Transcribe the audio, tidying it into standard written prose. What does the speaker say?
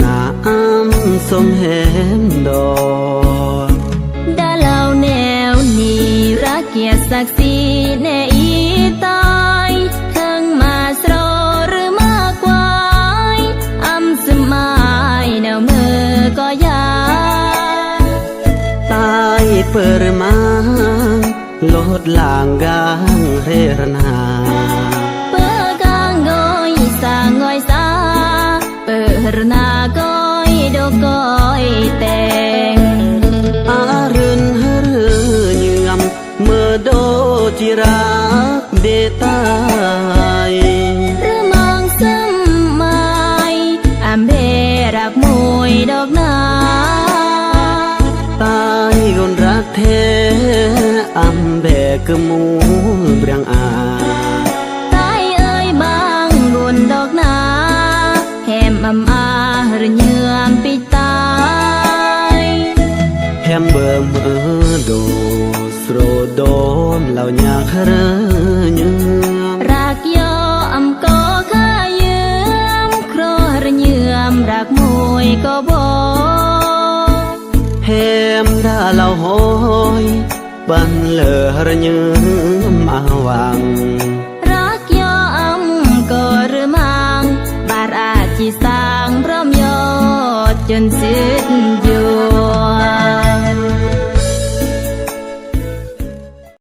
นาสมเห็นดอกดาเหล่าแนวนี้รักเกียรติศักดิ์ศรีแน่อีตายทั้งมาสโรหรือมากกว่าอำสมัยแนวมือก็ยาตายเปิดมาลดลางกางเรรนาเปิดกางงอยสางงอยสาเปิดนากอยดอกกอยแต่งอารืนเฮรเยือมเมื่อโดจิรักเดตายหรือมองซ้ำไม่อำเบรักมวยดอกนาตายคนรักแท้อำแบกมูเบียงอาตายเอ้ยบางบุญดอกนาแหมอำอาหรือเยื่อมปิตายแฮมเบิ่มโดสโรโดมเหล่าอยากเรเยือมรักยออำก็ข้าเยือมโครหรือเยื่อมรักมวยก็บอกแฮมดาเหล่าหอยบันเลอระยืมอาวังรักยออำก็หรือมังบาดอาจีสางพร้อมยอดจนสิ้น